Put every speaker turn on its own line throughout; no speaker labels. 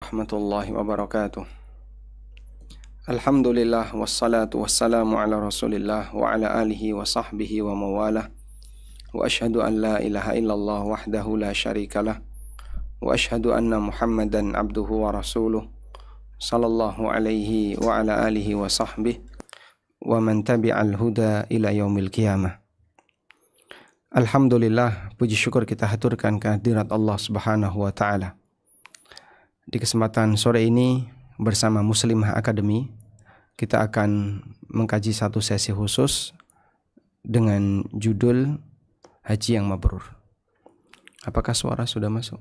warahmatullahi wabarakatuh. Alhamdulillah wassalatu wassalamu ala rasulillah wa ala alihi wa sahbihi wa mawalah. Wa ashhadu an la ilaha illallah wahdahu la syarikalah. Wa ashhadu anna muhammadan abduhu wa rasuluh sallallahu alaihi wa ala alihi wa sahbihi wa man tabi'al huda ila yaumil qiyamah. Alhamdulillah, puji syukur kita haturkan kehadirat Allah Subhanahu wa taala. Di kesempatan sore ini bersama Muslimah Academy, kita akan mengkaji satu sesi khusus dengan judul Haji yang Mabrur. Apakah suara sudah masuk?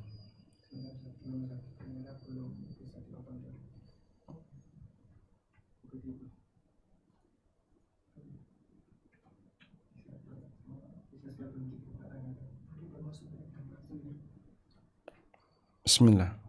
Bismillah.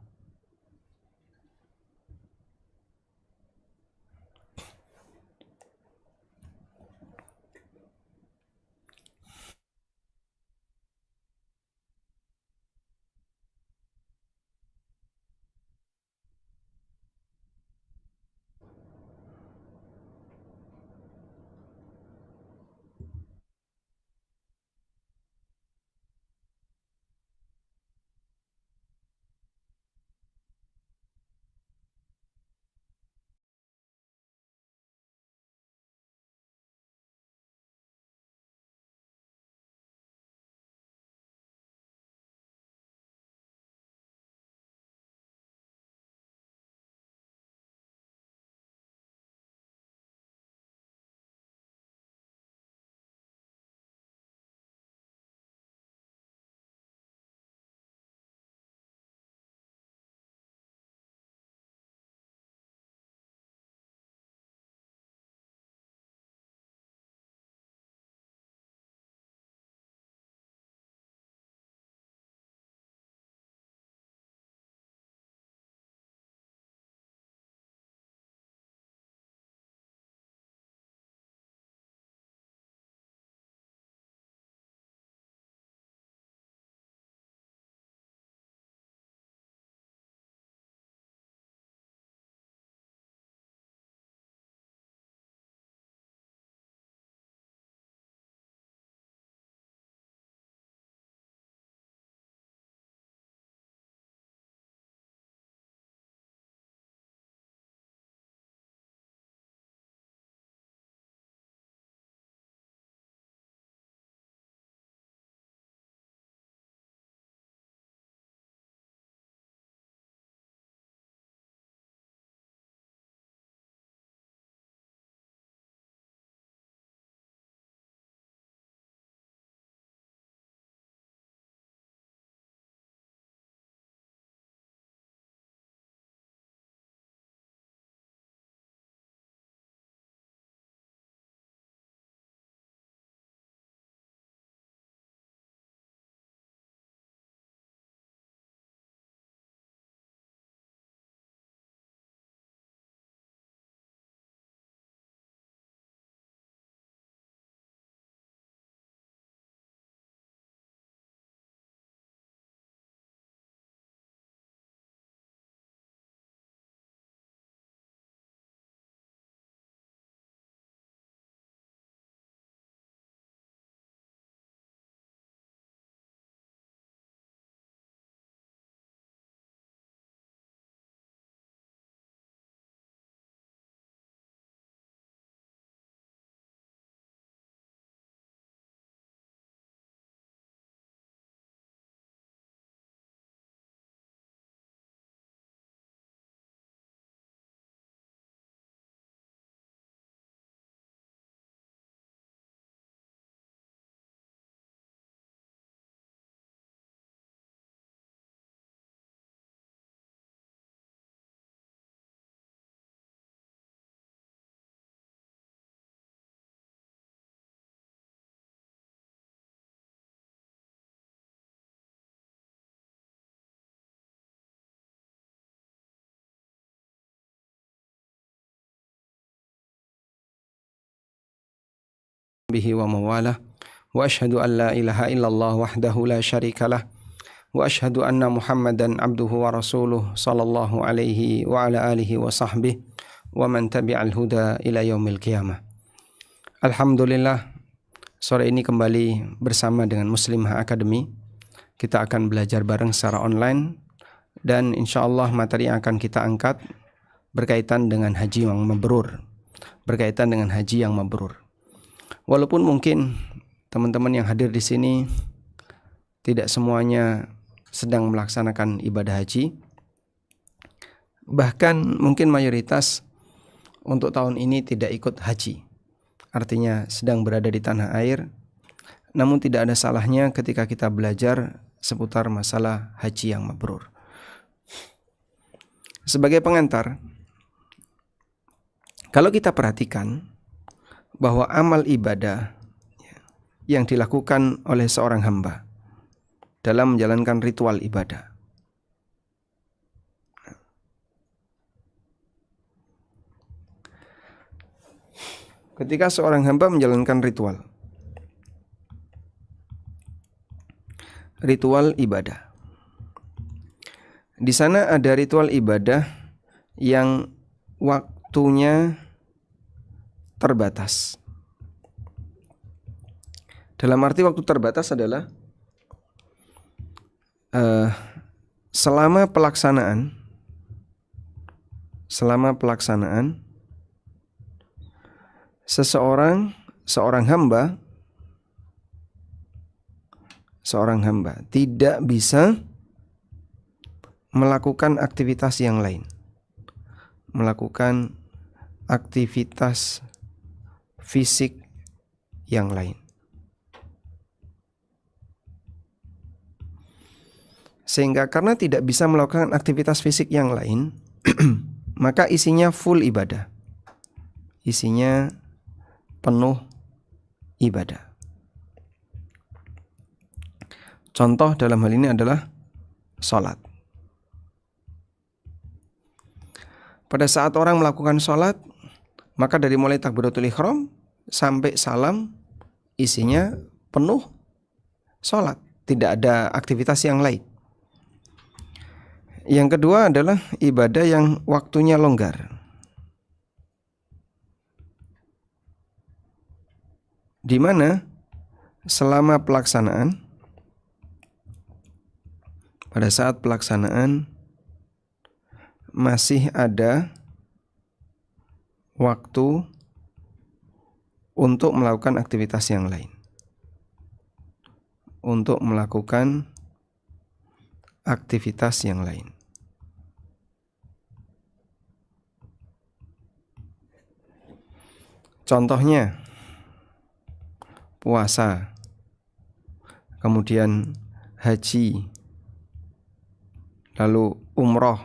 Bihi wa mawalah. Wa ashhadu an la ilaha illallah wahdahu la syarikalah. wa asyhadu anna Muhammadan abduhu wa rasuluh sallallahu alaihi wa ala alihi wa sahbihi wa man tabi'al huda ila yaumil qiyamah. Alhamdulillah, sore ini kembali bersama dengan Muslimah Academy. Kita akan belajar bareng secara online dan insyaallah materi yang akan kita angkat berkaitan dengan haji yang mabrur. Walaupun mungkin teman-teman yang hadir di sini tidak semuanya sedang melaksanakan ibadah haji. Bahkan mungkin mayoritas untuk tahun ini tidak ikut haji. Artinya sedang berada di tanah air. Namun tidak ada salahnya ketika kita belajar seputar masalah haji yang mabrur. Sebagai pengantar, kalau kita perhatikan bahwa amal ibadah yang dilakukan oleh seorang hamba dalam menjalankan ritual ibadah, ketika seorang hamba menjalankan ritual ibadah, di sana ada ritual ibadah yang waktunya terbatas. Dalam arti waktu terbatas adalah selama pelaksanaan seorang hamba tidak bisa melakukan aktivitas yang lain, melakukan aktivitas fisik yang lain. Sehingga karena tidak bisa melakukan aktivitas fisik yang lain, maka isinya full ibadah. Isinya penuh ibadah. Contoh dalam hal ini adalah sholat. Pada saat orang melakukan sholat, maka dari mulai takbiratul ihram sampai salam isinya penuh sholat, tidak ada aktivitas yang lain. Yang kedua adalah ibadah yang waktunya longgar, di mana selama pelaksanaan, pada saat pelaksanaan masih ada waktu untuk melakukan aktivitas yang lain, Contohnya puasa, kemudian haji, lalu umroh.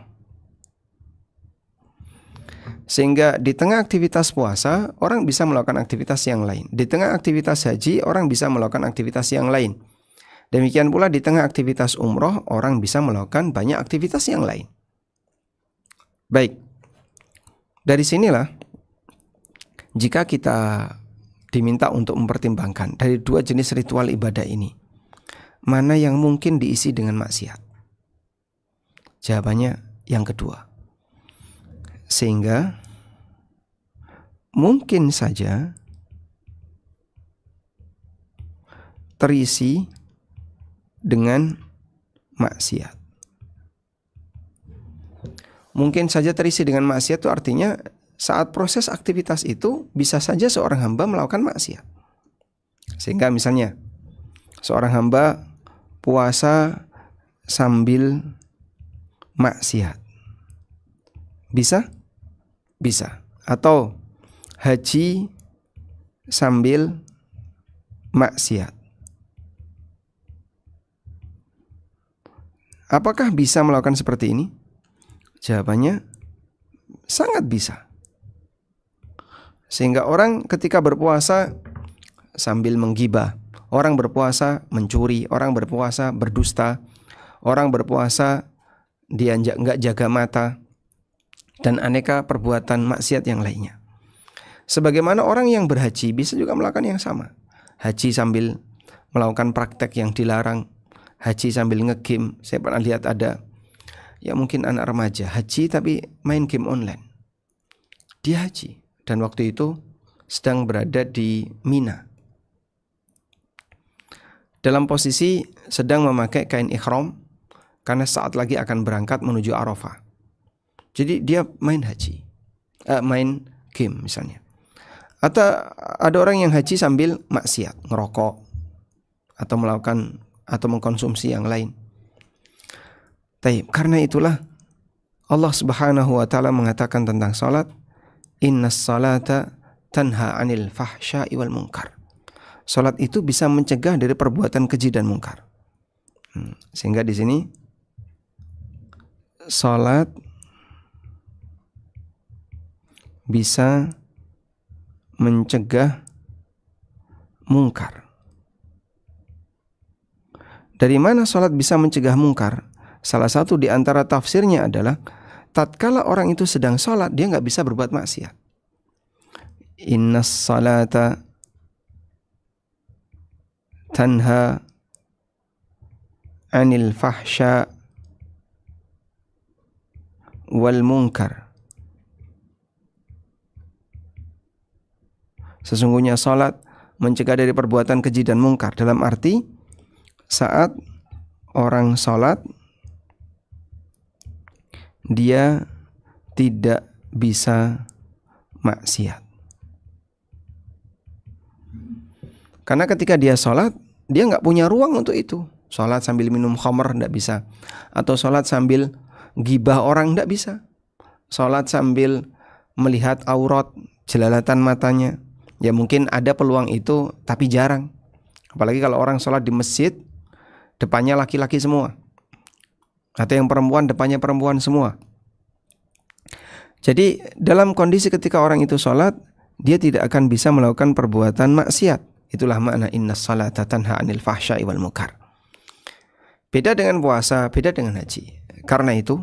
Sehingga di tengah aktivitas puasa, orang bisa melakukan aktivitas yang lain. Di tengah aktivitas haji, orang bisa melakukan aktivitas yang lain. Demikian pula di tengah aktivitas umroh, orang bisa melakukan banyak aktivitas yang lain. Baik, dari sinilah jika kita diminta untuk mempertimbangkan dari dua jenis ritual ibadah ini, mana yang mungkin diisi dengan maksiat? Jawabannya yang kedua. Sehingga mungkin saja terisi dengan maksiat. Mungkin saja terisi dengan maksiat itu artinya saat proses aktivitas itu bisa saja seorang hamba melakukan maksiat. Sehingga misalnya seorang hamba puasa sambil maksiat. Bisa? Bisa. Atau haji sambil maksiat. Apakah bisa melakukan seperti ini? Jawabannya sangat bisa. Sehingga orang ketika berpuasa sambil menggibah, orang berpuasa mencuri, orang berpuasa berdusta, orang berpuasa dia nggak jaga mata, dan aneka perbuatan maksiat yang lainnya. Sebagaimana orang yang berhaji bisa juga melakukan yang sama. Haji sambil melakukan praktek yang dilarang, haji sambil nge-game. Saya pernah lihat ada, ya mungkin anak remaja haji tapi main game online. Dia haji dan waktu itu sedang berada di Mina, dalam posisi sedang memakai kain ihram karena saat lagi akan berangkat menuju Arafah. Jadi dia main main game misalnya. Atau ada orang yang haji sambil maksiat, ngerokok atau melakukan atau mengkonsumsi yang lain. Taib. Karena itulah Allah Subhanahu wa taala mengatakan tentang salat, innas salata tanha 'anil fahsya'i wal munkar. Salat itu bisa mencegah dari perbuatan keji dan mungkar. Sehingga di sini salat bisa mencegah mungkar. Dari mana salat bisa mencegah mungkar? Salah satu di antara tafsirnya adalah tatkala orang itu sedang salat, dia nggak bisa berbuat maksiat. Innas salata tanha 'anil fahsya wal munkar. Sesungguhnya salat mencegah dari perbuatan keji dan mungkar, dalam arti saat orang salat dia tidak bisa maksiat. Karena ketika dia sholat, dia nggak punya ruang untuk itu. Sholat sambil minum khamr nggak bisa. Atau sholat sambil gibah orang nggak bisa. Sholat sambil melihat aurat, jelalatan matanya. Ya mungkin ada peluang itu, tapi jarang. Apalagi kalau orang sholat di masjid, depannya laki-laki semua. Atau yang perempuan, depannya perempuan semua. Jadi dalam kondisi ketika orang itu sholat, dia tidak akan bisa melakukan perbuatan maksiat. Itulah makna innas salata tanha 'anil fahsya'i wal munkar. Beda dengan puasa, beda dengan haji. Karena itu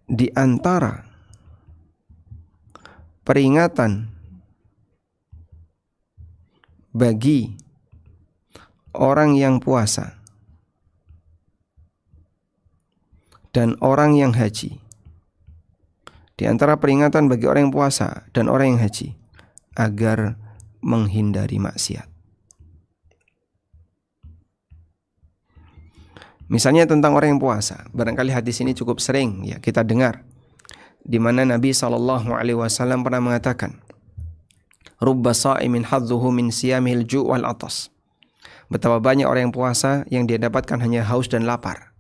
di antara peringatan bagi orang yang puasa dan orang yang haji, di antara peringatan bagi orang yang puasa dan orang yang haji, agar menghindari maksiat. Misalnya tentang orang yang puasa, barangkali hadis ini cukup sering ya kita dengar, di mana Nabi SAW pernah mengatakan, rubba sha'imin hadzuhu min siyamil ju' wal atas. Betapa banyak orang yang puasa yang dia dapatkan hanya haus dan lapar.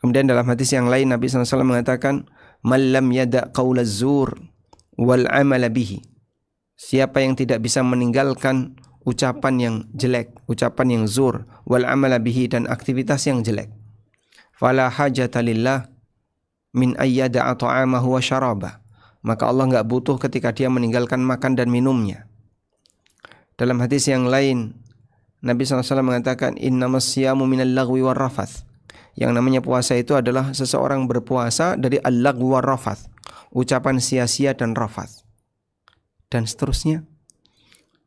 Kemudian dalam hadis yang lain Nabi SAW mengatakan, man lam yada' qawla zur wal amala bihi. Siapa yang tidak bisa meninggalkan ucapan yang jelek, ucapan yang zur, wal amala bihi, dan aktivitas yang jelek, fala hajata lillah min ayyada'a ta'amahu wa syarabah. Maka Allah enggak butuh ketika dia meninggalkan makan dan minumnya. Dalam hadis yang lain Nabi SAW mengatakan, innamas siyamu minal lagwi war rafath. Yang namanya puasa itu adalah seseorang berpuasa dari al-lagwi war rafath, ucapan sia-sia dan rafath, dan seterusnya.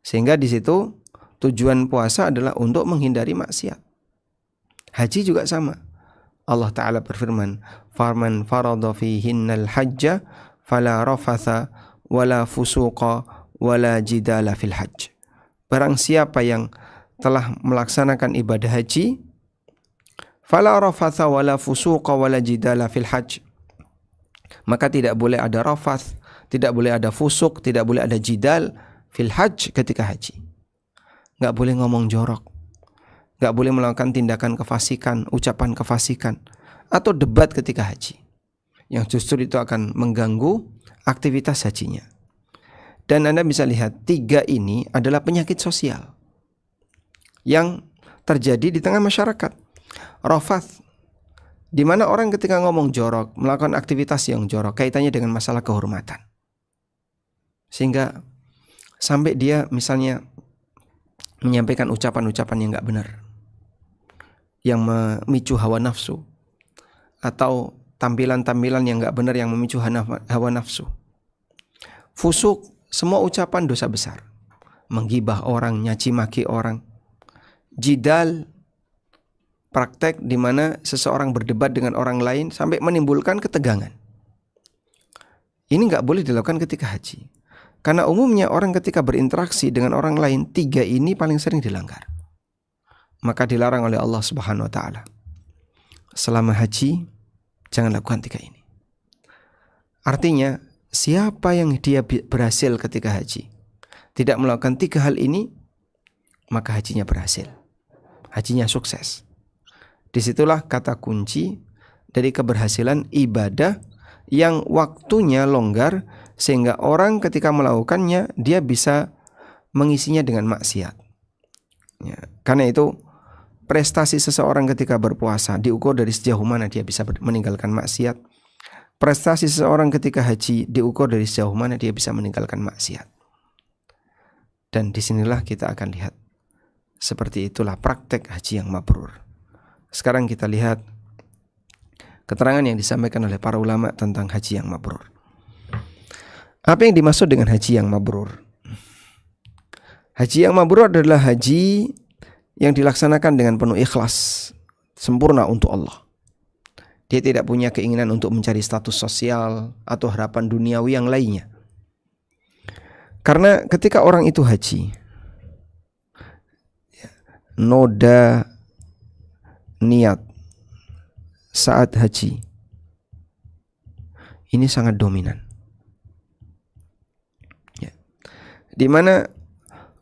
Sehingga di situ tujuan puasa adalah untuk menghindari maksiat. Haji juga sama. Allah Ta'ala berfirman, faman farada fihinnal hajja fala rafatha wala fusuqa wala jidala fil hajj. Barang siapa yang telah melaksanakan ibadah haji, fala rafatha wala fusuqa wala jidala fil hajj, maka tidak boleh ada rafath, tidak boleh ada fusuk, tidak boleh ada jidal fil hajj ketika haji. Enggak boleh ngomong jorok, enggak boleh melakukan tindakan kefasikan, ucapan kefasikan, atau debat ketika haji, yang justru itu akan mengganggu aktivitas hajinya. Dan Anda bisa lihat, tiga ini adalah penyakit sosial yang terjadi di tengah masyarakat. Rafath, di mana orang ketika ngomong jorok, melakukan aktivitas yang jorok, kaitannya dengan masalah kehormatan. Sehingga sampai dia misalnya menyampaikan ucapan-ucapan yang enggak benar, yang memicu hawa nafsu, atau tampilan-tampilan yang enggak benar yang memicu hawa nafsu. Fusuk, semua ucapan dosa besar. menggibah orang, nyaci maki orang. Jidal, praktek di mana seseorang berdebat dengan orang lain sampai menimbulkan ketegangan. Ini nggak boleh dilakukan ketika haji. Karena umumnya orang ketika berinteraksi dengan orang lain, 3 ini paling sering dilanggar. Maka dilarang oleh Allah Subhanahu wa taala. Selama haji, jangan lakukan 3 ini. Artinya, siapa yang dia berhasil ketika haji, tidak melakukan 3 hal ini, maka hajinya berhasil. Hajinya sukses. Disitulah kata kunci dari keberhasilan ibadah yang waktunya longgar, sehingga orang ketika melakukannya dia bisa mengisinya dengan maksiat. Ya, karena itu prestasi seseorang ketika berpuasa diukur dari sejauh mana dia bisa meninggalkan maksiat. Prestasi seseorang ketika haji diukur dari sejauh mana dia bisa meninggalkan maksiat. Dan disinilah kita akan lihat seperti itulah praktek haji yang mabrur. Sekarang kita lihat keterangan yang disampaikan oleh para ulama tentang haji yang mabrur. Apa yang dimaksud dengan haji yang mabrur? Haji yang mabrur adalah haji yang dilaksanakan dengan penuh ikhlas, sempurna untuk Allah. Dia tidak punya keinginan untuk mencari status sosial atau harapan duniawi yang lainnya. Karena ketika orang itu haji, noda niat saat haji ini sangat dominan. Ya. Di mana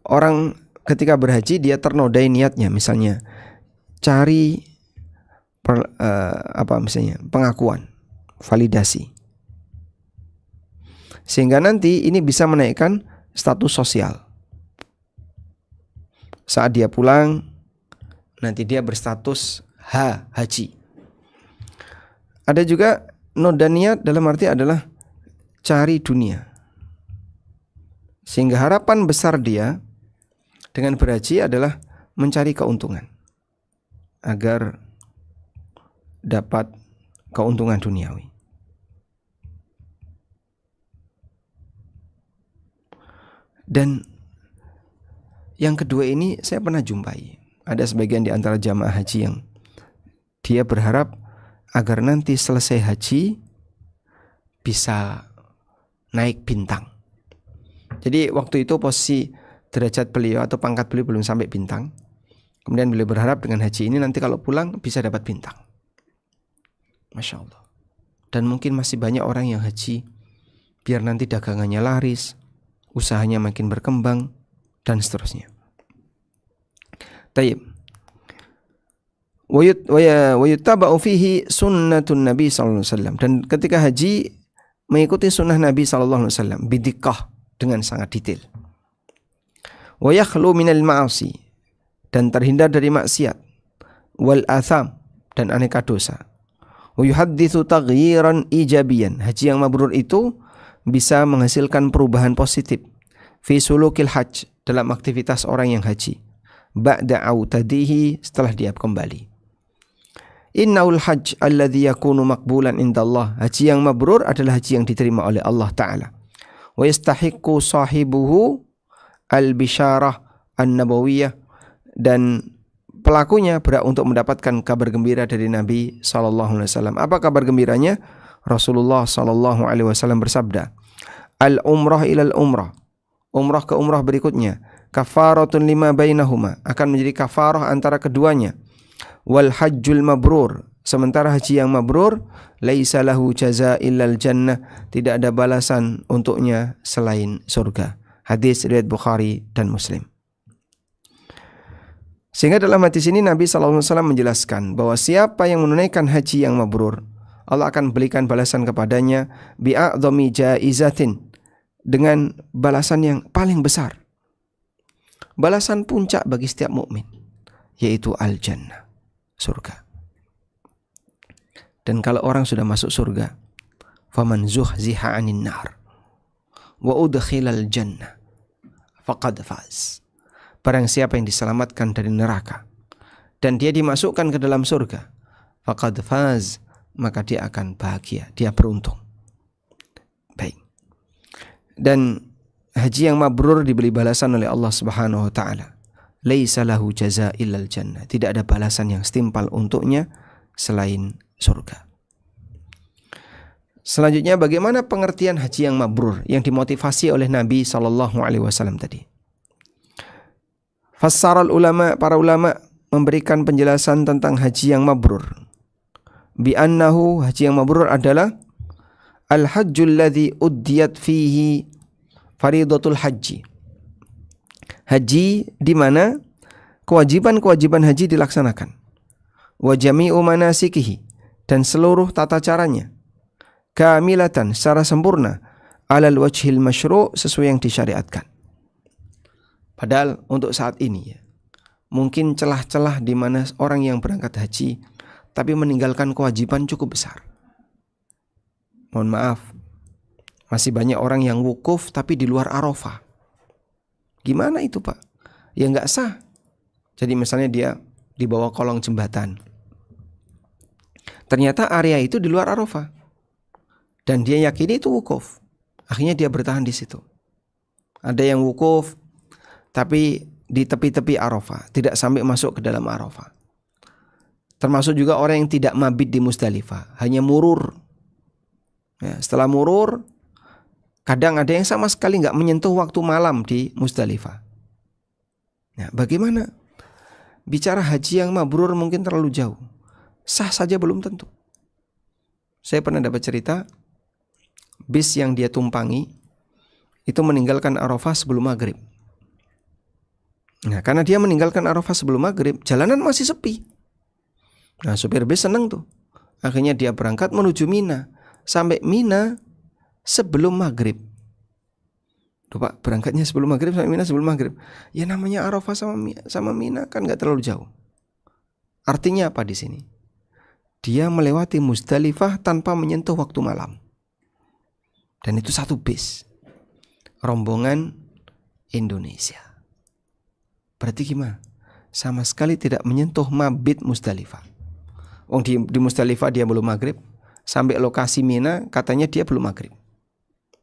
orang ketika berhaji dia ternodai niatnya, misalnya cari pengakuan, validasi, sehingga nanti ini bisa menaikkan status sosial. Saat dia pulang, nanti dia berstatus haji. Ada juga noda niat dalam arti adalah cari dunia, sehingga harapan besar dia dengan berhaji adalah mencari keuntungan agar dapat keuntungan duniawi. Dan yang kedua ini saya pernah jumpai. Ada sebagian di antara jamaah haji yang dia berharap agar nanti selesai haji bisa naik bintang. Jadi waktu itu posisi derajat beliau atau pangkat beliau belum sampai bintang. Kemudian beliau berharap dengan haji ini nanti kalau pulang bisa dapat bintang. Masya Allah. Dan mungkin masih banyak orang yang haji biar nanti dagangannya laris, usahanya makin berkembang, dan seterusnya. Tayyib. Wa yuttaba'u fihi sunnatun Nabi sallallahu alaihi wasallam. Dan ketika haji mengikuti sunnah Nabi sallallahu alaihi wasallam bidiqqah, dengan sangat detail. Wa yakhlu minal ma'asi, dan terhindar dari maksiat, wal atham, dan aneka dosa. Wa yuhadditsu taghyiran ijabiyan. Haji yang mabrur itu bisa menghasilkan perubahan positif fi sulukil hajj, dalam aktivitas orang yang haji, ba'da autadihi, setelah dia kembali. Innaul hajj alladhi yakunu maqbulan indallah. Haji yang mabrur adalah haji yang diterima oleh Allah Ta'ala. Wa yastahiqqu sahibuhu al-bisyarah an-nabawiyah, dan pelakunya berhak untuk mendapatkan kabar gembira dari Nabi SAW. Apa kabar gembiranya? Rasulullah SAW bersabda, al-umrah ilal umrah, umrah ke umrah berikutnya, kafaratun lima bainahuma, akan menjadi kafarah antara keduanya. Wal hajjul mabrur, sementara haji yang mabrur, laisa lahu jaza illal jannah, tidak ada balasan untuknya selain surga. Hadis riwayat Bukhari dan Muslim. Sehingga dalam hadis ini Nabi SAW menjelaskan bahwa siapa yang menunaikan haji yang mabrur, Allah akan berikan balasan kepadanya bi'a'dhami jaizatin, dengan balasan yang paling besar, balasan puncak bagi setiap mukmin, yaitu al-jannah, surga. Dan kalau orang sudah masuk surga, faman zuhziha 'anil nar wa udkhilal jannah faqad faz. Barang siapa yang diselamatkan dari neraka dan dia dimasukkan ke dalam surga, faqad faz, maka dia akan bahagia, dia beruntung. Baik. Dan haji yang mabrur diberi balasan oleh Allah Subhanahu wa taala. Laisa lahu jazaa illal jannah. Tidak ada balasan yang setimpal untuknya selain surga. Selanjutnya, bagaimana pengertian haji yang mabrur yang dimotivasi oleh Nabi SAW tadi? Fassaral ulama, para ulama memberikan penjelasan tentang haji yang mabrur. Bi annahu, haji yang mabrur adalah al-hajjul ladzi uddiyat fihi faridatul haji. Haji di mana kewajiban-kewajiban haji dilaksanakan. Wa jami'u manasikihi, dan seluruh tata caranya. Kamilatan, secara sempurna, alal wajhil masyru', sesuai yang disyariatkan. Padahal untuk saat ini ya, mungkin celah-celah di mana orang yang berangkat haji tapi meninggalkan kewajiban cukup besar. Mohon maaf, masih banyak orang yang wukuf tapi di luar Arafah. Gimana itu Pak? Ya nggak sah. Jadi misalnya dia di bawah kolong jembatan, ternyata area itu di luar Arafah, dan dia yakini itu wukuf. Akhirnya dia bertahan di situ. Ada yang wukuf tapi di tepi-tepi Arafah, tidak sampai masuk ke dalam Arafah. Termasuk juga orang yang tidak mabit di Musdalifah, hanya murur. Ya, setelah murur, kadang ada yang sama sekali nggak menyentuh waktu malam di Musdalifah. Nah, bagaimana? Bicara haji yang mabrur mungkin terlalu jauh. Sah saja belum tentu. Saya pernah dapat cerita, bis yang dia tumpangi itu meninggalkan Arafah sebelum maghrib. Nah, karena dia meninggalkan Arafah sebelum maghrib, jalanan masih sepi. Nah, supir bis senang tuh. Akhirnya dia berangkat menuju Mina. Sampai Mina sebelum maghrib. Tuh Pak, berangkatnya sebelum maghrib, sampai Mina sebelum maghrib. Ya namanya Arafah sama Mina kan gak terlalu jauh. Artinya apa di sini? Dia melewati Musdalifah tanpa menyentuh waktu malam. Dan itu satu bis, rombongan Indonesia. Berarti gimana? Sama sekali tidak menyentuh mabit Musdalifah. Di Musdalifah dia belum maghrib, sampai lokasi Mina katanya dia belum maghrib.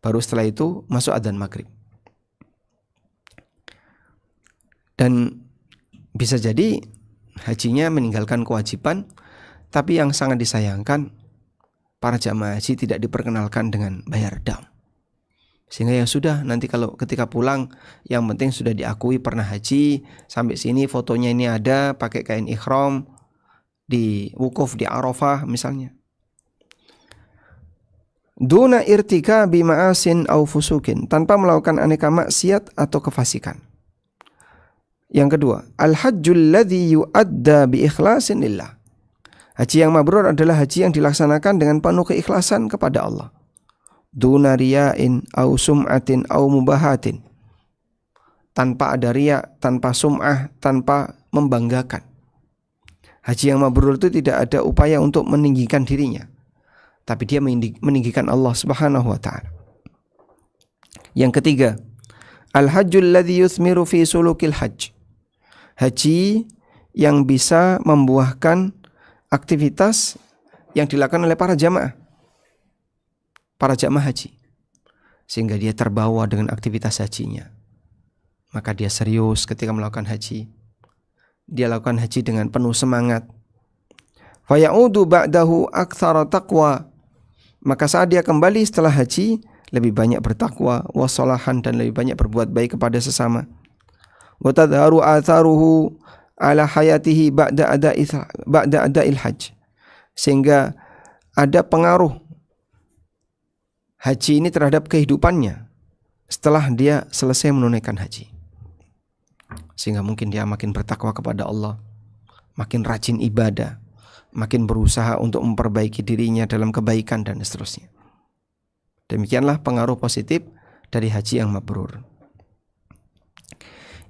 Baru setelah itu masuk adzan maghrib. Dan bisa jadi hajinya meninggalkan kewajiban, tapi yang sangat disayangkan, para jamaah haji tidak diperkenalkan dengan bayar dam. Sehingga ya sudah, nanti kalau ketika pulang, yang penting sudah diakui pernah haji, sampai sini fotonya ini ada, pakai kain ihram, di wukuf di Arafah misalnya. Duna irtika bima'asin au fusukin, tanpa melakukan aneka maksiat atau kefasikan. Yang kedua, al-hajjul ladzi yu'adda bi ikhlasin lillah. Haji yang mabrur adalah haji yang dilaksanakan dengan penuh keikhlasan kepada Allah. Duna riya'in au sum'atin au mubahatin. Tanpa ada riya, tanpa sum'ah, tanpa membanggakan. Haji yang mabrur itu tidak ada upaya untuk meninggikan dirinya, tapi dia meninggikan Allah Subhanahu wa taala. Yang ketiga, al-hajjul ladzi yuthmiru fi sulukil hajj. Haji yang bisa membuahkan aktivitas yang dilakukan oleh para jamaah haji, sehingga dia terbawa dengan aktivitas hajinya. Maka dia serius ketika melakukan haji. Dia lakukan haji dengan penuh semangat. Fa ya'udu ba'dahu aktsara taqwa. Maka saat dia kembali setelah haji, lebih banyak bertakwa, wasalahan, dan lebih banyak berbuat baik kepada sesama. Wa tadharu atharuhu ala hayatihi ba'da ada'il hajj. Sehingga ada pengaruh haji ini terhadap kehidupannya setelah dia selesai menunaikan haji. Sehingga mungkin dia makin bertakwa kepada Allah, makin rajin ibadah, makin berusaha untuk memperbaiki dirinya dalam kebaikan dan seterusnya. Demikianlah pengaruh positif dari haji yang mabrur.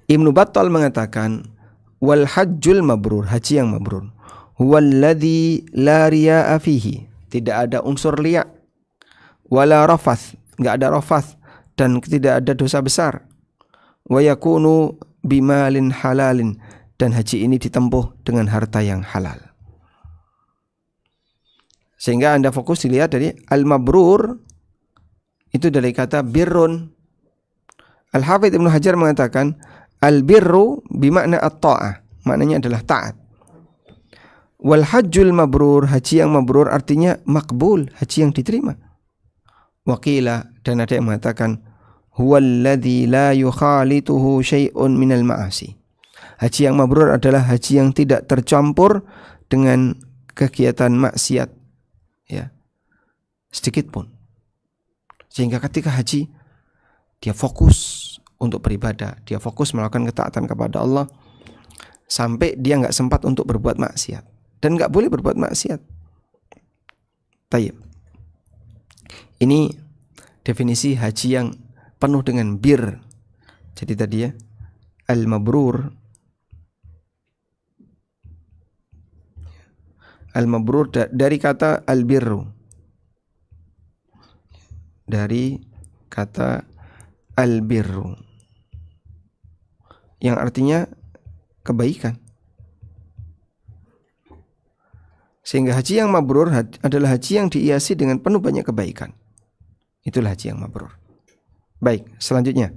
Ibnu Battal mengatakan, wal hajjul mabrur, haji yang mabrur, huwallazi la riya'a fihi, tidak ada unsur riya, wala rafath, enggak ada rafath, dan tidak ada dosa besar. Wa yakunu bimalin halalin, dan haji ini ditempuh dengan harta yang halal. Sehingga Anda fokus dilihat dari al-mabrur itu dari kata birrun, Al-Hafidz Ibnu Hajar mengatakan al-birru bimakna at-ta'ah, maknanya adalah taat. Wal hajjul mabrur, haji yang mabrur artinya makbul, haji yang diterima. Waqila, dan ada yang mengatakan huwallazi la yukhalituhu syai'un minal ma'asi. Haji yang mabrur adalah haji yang tidak tercampur dengan kegiatan maksiat, ya, sedikit pun. Sehingga ketika haji dia fokus untuk beribadah, dia fokus melakukan ketaatan kepada Allah sampai dia nggak sempat untuk berbuat maksiat, dan nggak boleh berbuat maksiat. Tayyib. Ini definisi haji yang penuh dengan bir. Jadi tadi ya, al-mabrur. Al-mabrur dari kata al-birru. Dari kata al-birru, yang artinya kebaikan. Sehingga haji yang mabrur adalah haji yang dihiasi dengan penuh banyak kebaikan. Itulah haji yang mabrur. Baik, selanjutnya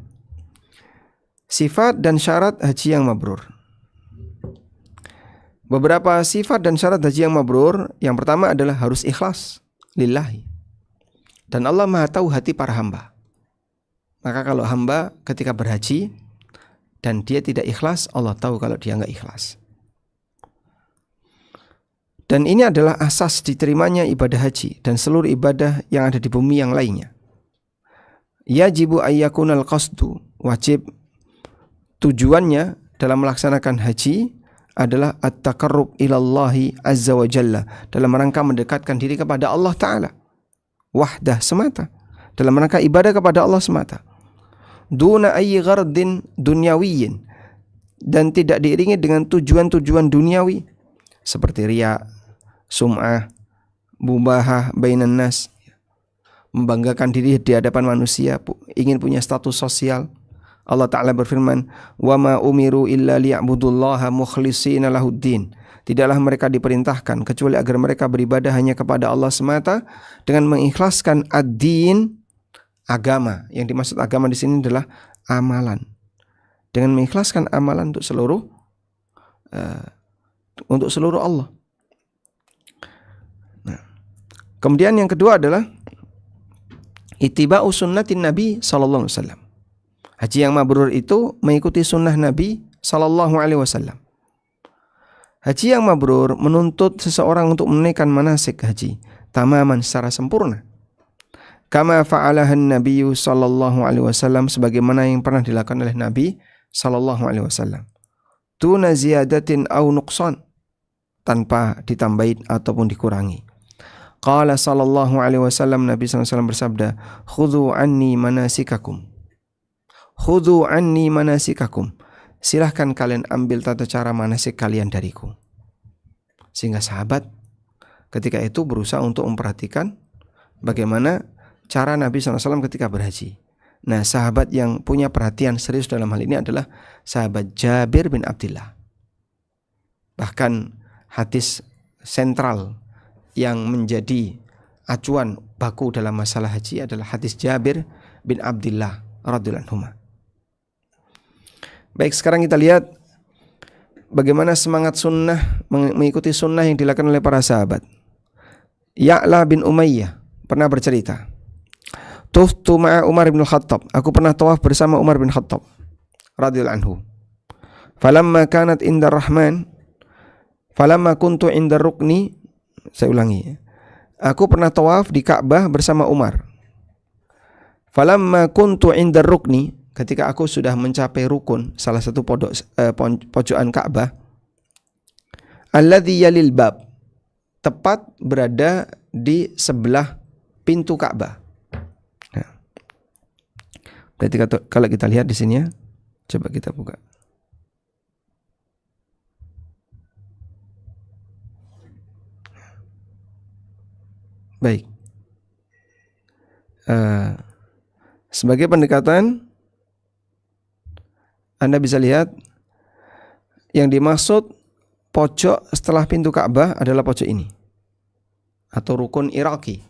sifat dan syarat haji yang mabrur. Beberapa sifat dan syarat haji yang mabrur. Yang pertama adalah harus ikhlas lillahi. Dan Allah Maha tahu hati para hamba. Maka kalau hamba ketika berhaji dan dia tidak ikhlas, Allah tahu kalau dia nggak ikhlas. Dan ini adalah asas diterimanya ibadah haji dan seluruh ibadah yang ada di bumi yang lainnya. Yajibu ayyakunal qasdu, wajib tujuannya dalam melaksanakan haji adalah at-taqarrub ilallahi azza wa jalla, dalam rangka mendekatkan diri kepada Allah Ta'ala wahdah semata, dalam rangka ibadah kepada Allah semata, duna ayyi ghardin dunyawiyin, dan tidak diiringi dengan tujuan-tujuan duniawi seperti riya, sum'ah, mubahah bainan nas, membanggakan diri di hadapan manusia, ingin punya status sosial. Allah Ta'ala berfirman, wa ma umiru illa liya'budullaha mukhlishina lahuddin. Tidaklah mereka diperintahkan kecuali agar mereka beribadah hanya kepada Allah semata dengan mengikhlaskan ad-din, agama. Yang dimaksud agama di sini adalah amalan. Dengan mengikhlaskan amalan untuk seluruh Allah. Nah, kemudian yang kedua adalah ittiba'u sunnatin Nabi sallallahu alaihi wasallam. Haji yang mabrur itu mengikuti sunnah Nabi sallallahu alaihi wasallam. Haji yang mabrur menuntut seseorang untuk menunaikan manasik haji tamaman secara sempurna. Kama fa'alahan Nabi sallallahu alaihi wasallam, sebagaimana yang pernah dilakukan oleh Nabi sallallahu alaihi wasallam. Tuna ziyadatin au nuqsan, tanpa ditambahin ataupun dikurangi. Qala sallallahu alaihi wasallam, Nabi sallallahu alaihi wasallam bersabda, "Khudhu anni manasikakum." Khudhu anni manasikakum. Silahkan kalian ambil tata cara manasik kalian dariku. Sehingga sahabat ketika itu berusaha untuk memperhatikan bagaimana cara Nabi SAW ketika berhaji. Nah, sahabat yang punya perhatian serius dalam hal ini adalah sahabat Jabir bin Abdullah. Bahkan hadis sentral yang menjadi acuan baku dalam masalah haji adalah hadis Jabir bin Abdullah radhiyallahu anhu. Baik, sekarang kita lihat bagaimana semangat sunnah, mengikuti sunnah yang dilakukan oleh para sahabat. Ya'la bin Umayyah pernah bercerita, "Tuftu ma'a Umar bin Khattab." Aku pernah tawaf bersama Umar bin Khattab radhiyallahu anhu. Falamma kanat indar Rahman, falamma kuntu indar rukni, saya ulangi. Aku pernah tawaf di Ka'bah bersama Umar. Falamma kuntu indar rukni, ketika aku sudah mencapai rukun, salah satu pojokan Ka'bah, alladzi yalil bab, tepat berada di sebelah pintu Ka'bah. Nah, berarti kalau kita lihat di sini ya, coba kita buka. Baik. Sebagai pendekatan, Anda bisa lihat yang dimaksud pojok setelah pintu Ka'bah adalah pojok ini, atau rukun Iraqi.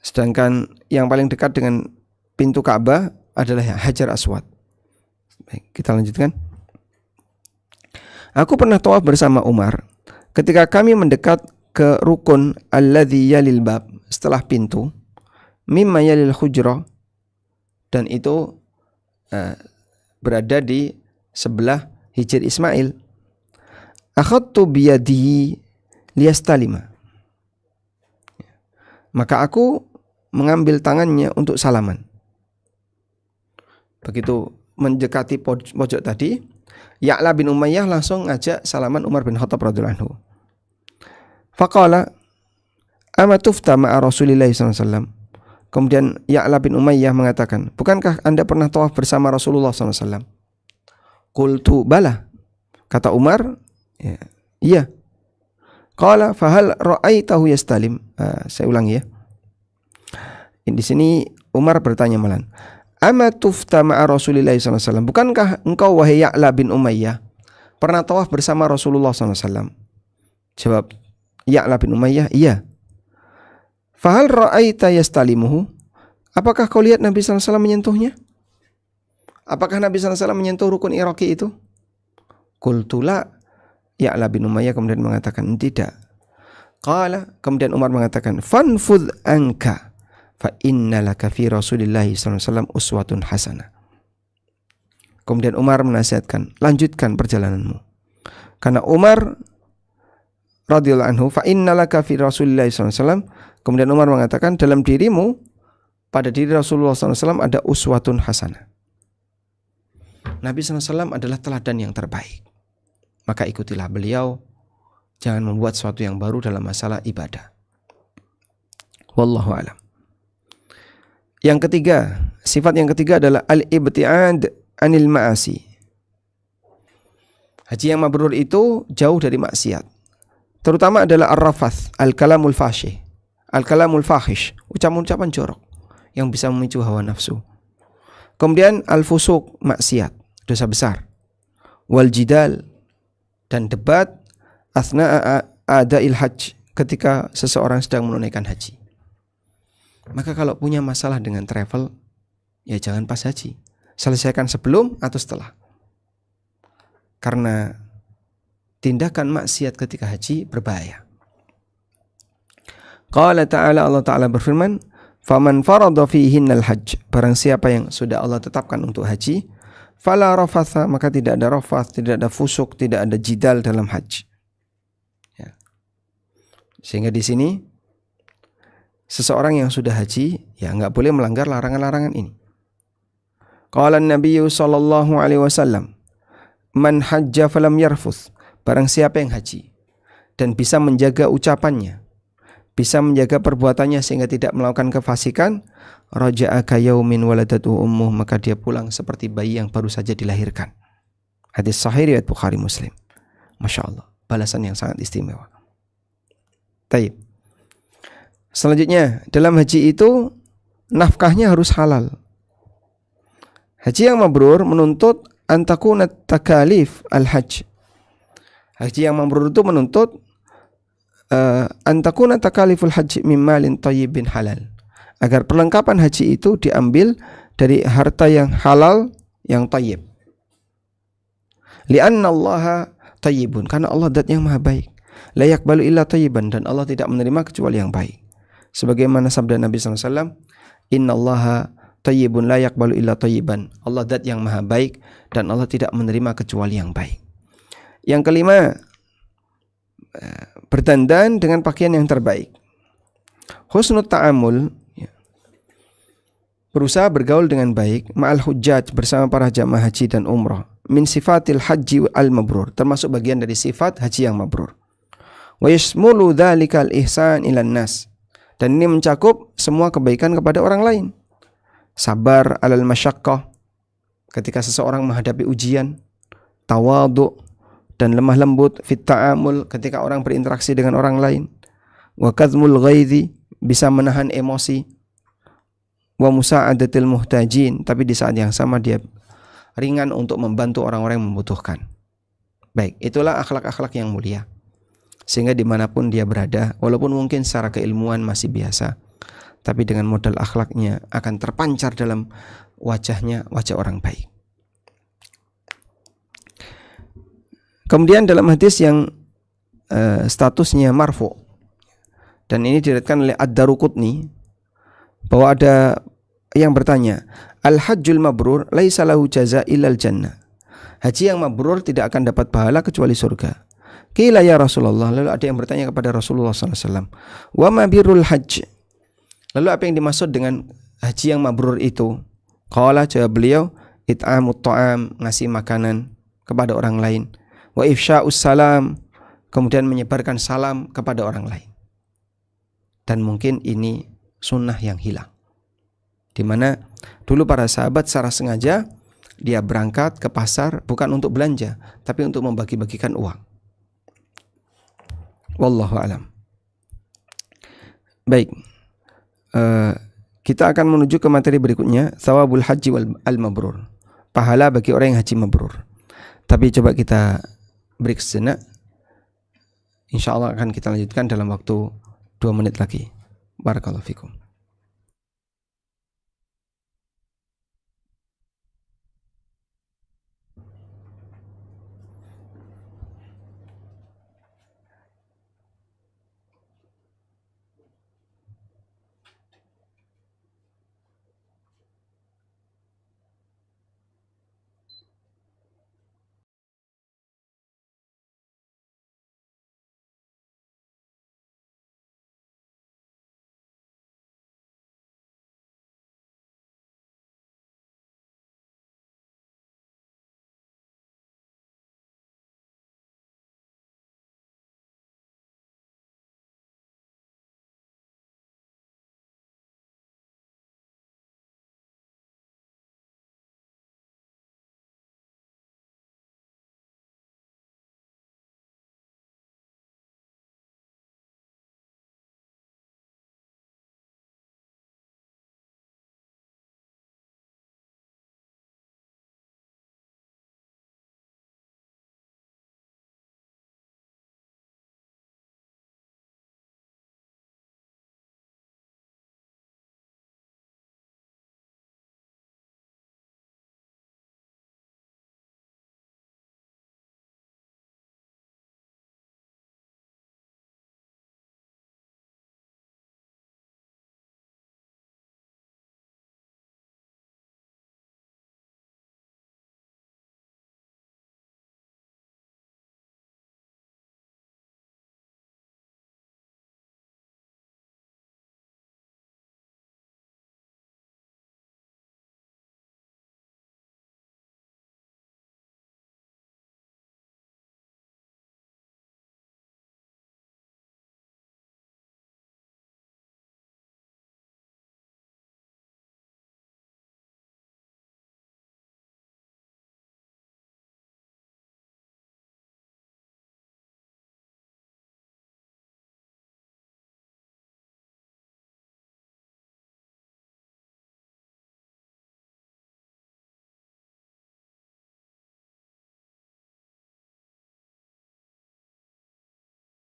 Sedangkan yang paling dekat dengan pintu Ka'bah adalah Hajar Aswad. Baik, kita lanjutkan. Aku pernah tawaf bersama Umar ketika kami mendekat ke rukun alladzi yalil bab, setelah pintu, mimma yalil hujrah, dan itu berada di sebelah Hijr Ismail. Akhadtu biyadihi liyastalima, maka aku mengambil tangannya untuk salaman. Begitu mendekati pojok tadi, Ya'la bin Umayyah langsung ngajak salaman Umar bin Khattab radhiyallahu anhu. Faqala ama tufta ma'a Rasulillah sallallahu alaihi wasallam. Kemudian Ya'la bin Umayyah mengatakan, bukankah Anda pernah tawaf bersama Rasulullah sallallahu alaihi wasallam? Qultu bala. Kata Umar, ya, iya. Qala fahal ra'aitahu yastalim. Saya ulangi ya. Di sini Umar bertanya malan, ama tufta ma'a Rasulillah sallallahu alaihi wasallam. Bukankah engkau wahai Ya'la bin Umayyah pernah tawaf bersama Rasulullah sallallahu alaihi wasallam? Jawab Ya'la bin Umayyah, iya. Fahal ra'aita yastalimuhu. Apakah kau lihat Nabi sallallahu alaihi wasallam menyentuhnya? Apakah Nabi sallallahu alaihi wasallam menyentuh rukun iraqi itu? Qultu la. Ya'la bin Umayyah kemudian mengatakan tidak. Qala, kemudian Umar mengatakan, fanfudh anka fa innalaka fi Rasulillah sallallahu alaihi wasallam uswatun hasanah. Kemudian Umar menasihatkan, lanjutkan perjalananmu. Karena Umar radhiyallahu anhu, fa innalaka fi Rasulillah sallallahu alaihi wasallam, kemudian Umar mengatakan, dalam dirimu, pada diri Rasulullah sallallahu alaihi wasallam ada uswatun hasanah. Nabi sallallahu alaihi wasallam adalah teladan yang terbaik. Maka ikutilah beliau, jangan membuat sesuatu yang baru dalam masalah ibadah. Wallahu a'lam. Yang ketiga, sifat yang ketiga adalah al-ibti'ad anil ma'asi. Haji yang mabrur itu jauh dari maksiat. Terutama adalah ar-rafath, al-kalamul fasyih, al-kalamul fahish, ucapan-ucapan jorok yang bisa memicu hawa nafsu. Kemudian al-fusuq, maksiat, dosa besar. Wal jidal, dan debat asna'a adail hajj, ketika seseorang sedang menunaikan haji. Maka kalau punya masalah dengan travel, ya jangan pas haji. Selesaikan sebelum atau setelah. Karena tindakan maksiat ketika haji berbahaya. Qala ta'ala, Allah Ta'ala berfirman, faman farada fihinnal hajj, barang siapa yang sudah Allah tetapkan untuk haji, fala rafatha, maka tidak ada rafath, tidak ada fusuk, tidak ada jidal dalam haji. Ya. Sehingga di sini seseorang yang sudah haji ya enggak boleh melanggar larangan-larangan ini. Qala an-nabiy sallallahu alaihi wasallam, man hajja falam yarfuth, barang siapa yang haji dan bisa menjaga ucapannya, bisa menjaga perbuatannya sehingga tidak melakukan kefasikan, raja'a kayaumin waladatu ummuh, maka dia pulang seperti bayi yang baru saja dilahirkan. Hadis sahih riwayat Bukhari Muslim. Masya Allah, balasan yang sangat istimewa. Taib. Selanjutnya, dalam haji itu nafkahnya harus halal. Haji yang mabrur menuntut antakuna takalif al-hajj. Haji yang mabrur itu menuntut antakuna takaliful hajj min malin thayyibin halal, agar perlengkapan haji itu diambil dari harta yang halal, yang thayyib. Li'anna Allah thayyibun, karena Allah zat yang maha baik. La yaqbalu illa thayyiban, dan Allah tidak menerima kecuali yang baik. Sebagaimana sabda Nabi sallallahu alaihi wasallam, innallaha thayyibun la yaqbalu illa thayyiban. Allah zat yang maha baik dan Allah tidak menerima kecuali yang baik. Yang kelima, berdandan dengan pakaian yang terbaik. Husnul ta'amul, berusaha bergaul dengan baik, ma'al hujjaj, bersama para jamaah haji dan umrah, min sifatil haji al-mabrur, termasuk bagian dari sifat haji yang mabrur. Wa yashmulu dhalikal ihsan ilan nas, dan ini mencakup semua kebaikan kepada orang lain. Sabar alal masyaqqah, ketika seseorang menghadapi ujian. Tawadhu, dan lemah lembut fit ta'amul, ketika orang berinteraksi dengan orang lain. Wa kadhmul ghaidhi, bisa menahan emosi. Wa musa'adatil muhtajin, tapi di saat yang sama dia ringan untuk membantu orang-orang yang membutuhkan. Baik, itulah akhlak-akhlak yang mulia. Sehingga dimanapun dia berada, walaupun mungkin secara keilmuan masih biasa, tapi dengan modal akhlaknya akan terpancar dalam wajahnya wajah orang baik. Kemudian dalam hadis yang statusnya marfu, dan ini diriwayatkan oleh Ad-Daruqutni, bahwa ada yang bertanya, al-hajjul mabrur laisa lahu jaza illal jannah. Haji yang mabrur tidak akan dapat pahala kecuali surga. Qila ya Rasulullah, lalu ada yang bertanya kepada Rasulullah SAW, wa ma birrul hajj, lalu apa yang dimaksud dengan haji yang mabrur itu? Qala, jawab beliau, it'amut ta'am, ngasih makanan kepada orang lain, wa ifsya'us salam, kemudian menyebarkan salam kepada orang lain. Dan mungkin ini sunnah yang hilang, di mana dulu para sahabat secara sengaja dia berangkat ke pasar bukan untuk belanja, tapi untuk membagi-bagikan uang. Wallahu alam. Baik, kita akan menuju ke materi berikutnya, thawabul haji wal al-mabrur, pahala bagi orang yang haji mabrur. Tapi coba kita break sejenak. InsyaAllah akan kita lanjutkan dalam waktu 2 menit lagi. Barakallahu fikum.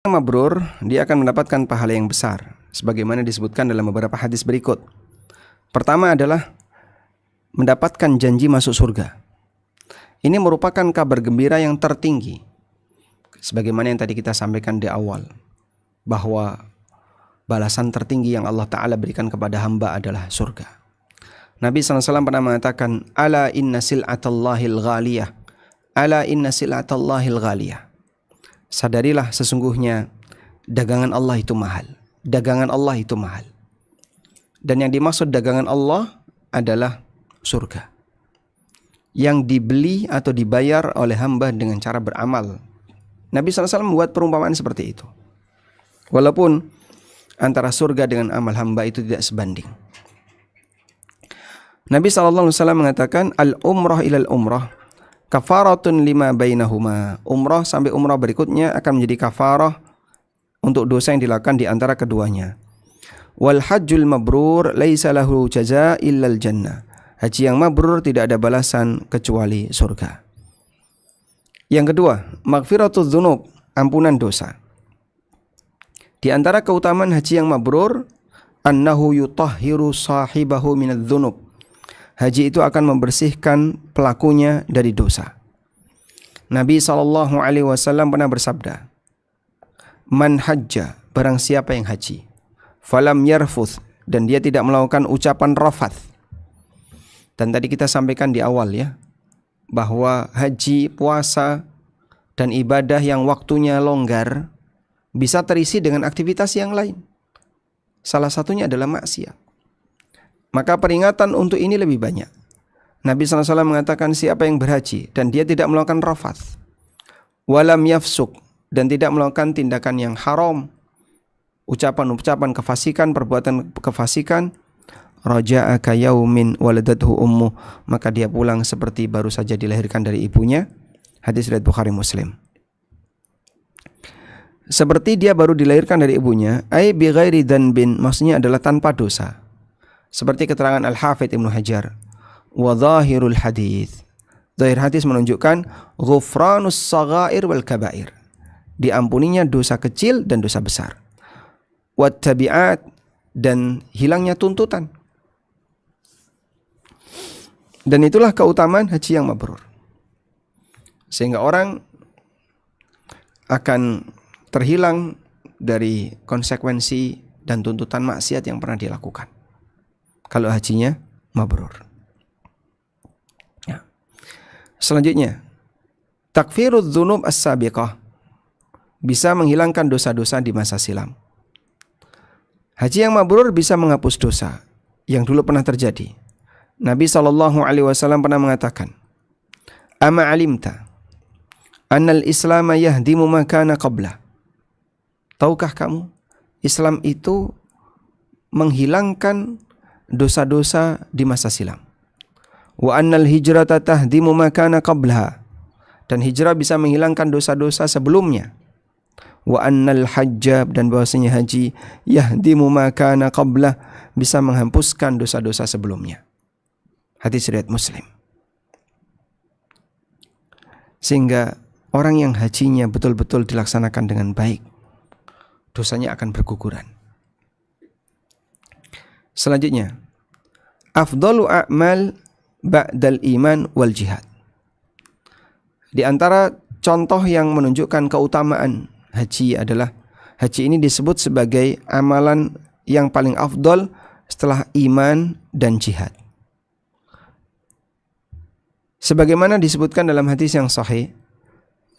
Mabrur, dia akan mendapatkan pahala yang besar sebagaimana disebutkan dalam beberapa hadis berikut. Pertama adalah mendapatkan janji masuk surga. Ini merupakan kabar gembira yang tertinggi, sebagaimana yang tadi kita sampaikan di awal, bahwa balasan tertinggi yang Allah Ta'ala berikan kepada hamba adalah surga. Nabi SAW pernah mengatakan, ala inna sil'atallahil ghaliyah, ala inna sil'atallahil ghaliyah. Sadarilah sesungguhnya dagangan Allah itu mahal. Dagangan Allah itu mahal. Dan yang dimaksud dagangan Allah adalah surga, yang dibeli atau dibayar oleh hamba dengan cara beramal. Nabi SAW membuat perumpamaan seperti itu. Walaupun antara surga dengan amal hamba itu tidak sebanding. Nabi SAW mengatakan, al-umrah ilal umrah kafaratun lima bainahuma. Umrah sampai umrah berikutnya akan menjadi kafarah untuk dosa yang dilakukan di antara keduanya. Wal hajjul mabrur laisa lahu jaza illal jannah. Haji yang mabrur tidak ada balasan kecuali surga. Yang kedua, maghfiratudz dzunub, ampunan dosa. Di antara keutamaan haji yang mabrur, annahu yutahhiru sahibahu minadz dzunub. Haji itu akan membersihkan pelakunya dari dosa. Nabi SAW pernah bersabda, "Man hajja, barang siapa yang haji, falam yarfuth, dan dia tidak melakukan ucapan rafath." Dan tadi kita sampaikan di awal ya, bahwa haji, puasa, dan ibadah yang waktunya longgar bisa terisi dengan aktivitas yang lain. Salah satunya adalah maksiat. Maka peringatan untuk ini lebih banyak. Nabi SAW mengatakan siapa yang berhaji dan dia tidak melakukan rafath, walam yafsuk, dan tidak melakukan tindakan yang haram, ucapan-ucapan kefasikan, perbuatan kefasikan, raja'a ka yaumin waladathu ummu, maka dia pulang seperti baru saja dilahirkan dari ibunya. Hadis riwayat Bukhari Muslim. Seperti dia baru dilahirkan dari ibunya, ai bi ghairi dzanbin, maksudnya adalah tanpa dosa. Seperti keterangan Al-Hafidz Ibnu Hajar, wa dhahirul hadis, zahir hadis menunjukkan ghufranus saghair wal kabair, diampuninya dosa kecil dan dosa besar, wat tabi'at, dan hilangnya tuntutan. Dan itulah keutamaan haji yang mabrur, sehingga orang akan terhilang dari konsekuensi dan tuntutan maksiat yang pernah dilakukan kalau hajinya mabrur. Ya. Selanjutnya, takfirudz dzunub as-sabiqah, bisa menghilangkan dosa-dosa di masa silam. Haji yang mabrur bisa menghapus dosa yang dulu pernah terjadi. Nabi SAW pernah mengatakan, "Ama alimta annal Islam yahdimu ma kana qabla." Tahukah kamu, Islam itu menghilangkan dosa-dosa di masa silam. Wa annal hijrata tahdimu ma kana qablaha, dan hijrah bisa menghilangkan dosa-dosa sebelumnya. Wa annal hajjab, dan bahwasanya haji yahdimu ma kana qablah, bisa menghapuskan dosa-dosa sebelumnya. Hadis riwayat Muslim. Sehingga orang yang hajinya betul-betul dilaksanakan dengan baik, dosanya akan berguguran. Selanjutnya, afdalu a'mal ba'dal iman wal jihad. Di antara contoh yang menunjukkan keutamaan haji adalah, haji ini disebut sebagai amalan yang paling afdal setelah iman dan jihad. Sebagaimana disebutkan dalam hadis yang sahih,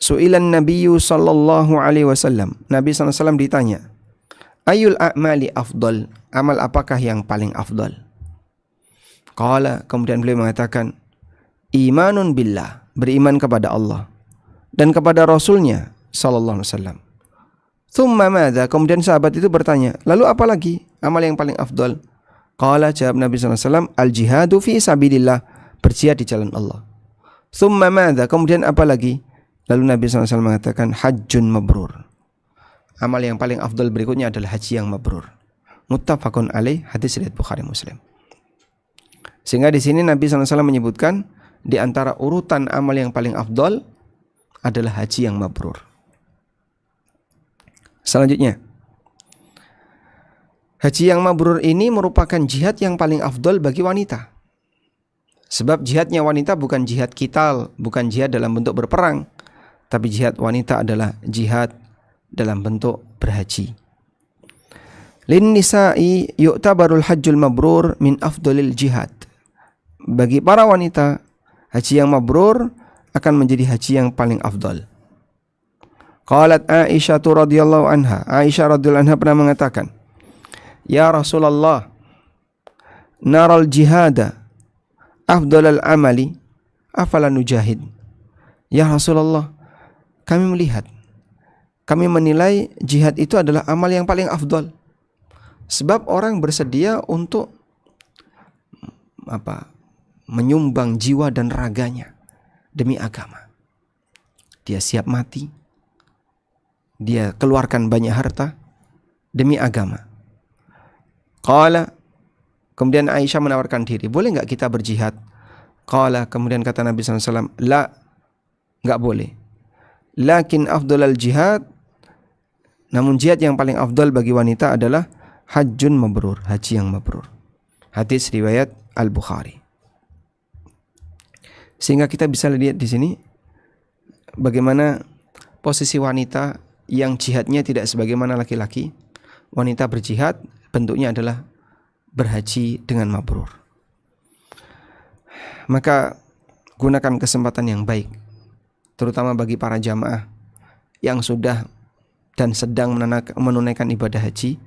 su'ilan Nabiyyu sallallahu alaihi wasallam, Nabi SAW ditanya, ayul a'mali afdal, amal apakah yang paling afdal? Qala, kemudian beliau mengatakan, imanun billah, beriman kepada Allah dan kepada Rasulnya sallallahu alaihi wasallam. Thumma madza, kemudian sahabat itu bertanya, lalu apa lagi amal yang paling afdal? Qala, jawab Nabi SAW, al jihadu fi sabilillah, berjihad di jalan Allah. Thumma madza, kemudian apa lagi? Lalu Nabi SAW mengatakan, hajjun mabrur, amal yang paling afdal berikutnya adalah haji yang mabrur. Muttafaqun alaih, hadis riwayat Bukhari Muslim. Sehingga di sini Nabi SAW menyebutkan di antara urutan amal yang paling afdal adalah haji yang mabrur. Selanjutnya, haji yang mabrur ini merupakan jihad yang paling afdal bagi wanita. Sebab jihadnya wanita bukan jihad qital, bukan jihad dalam bentuk berperang, tapi jihad wanita adalah jihad dalam bentuk berhaji. Lin nisa'i yu'tabarul hajjul mabrur min afdalil jihad. Bagi para wanita, haji yang mabrur akan menjadi haji yang paling afdal. Qalat Aisyah radhiyallahu anha, Aisyah radhiyallahu anha pernah mengatakan, ya Rasulullah, naral jihada afdalal amali afala nujahid. Ya Rasulullah, kami melihat, kami menilai jihad itu adalah amal yang paling afdal. Sebab orang bersedia untuk menyumbang jiwa dan raganya demi agama. Dia siap mati, dia keluarkan banyak harta demi agama. Qala, kemudian Aisyah menawarkan diri, boleh enggak kita berjihad? Qala, kemudian kata Nabi SAW, la, enggak boleh. Lakin afdalal jihad, namun jihad yang paling afdal bagi wanita adalah hajjun mabrur, haji yang mabrur. Hadis riwayat Al-Bukhari. Sehingga kita bisa lihat di sini bagaimana posisi wanita yang jihadnya tidak sebagaimana laki-laki. Wanita berjihad bentuknya adalah berhaji dengan mabrur. Maka gunakan kesempatan yang baik, terutama bagi para jamaah yang sudah dan sedang menunaikan ibadah haji.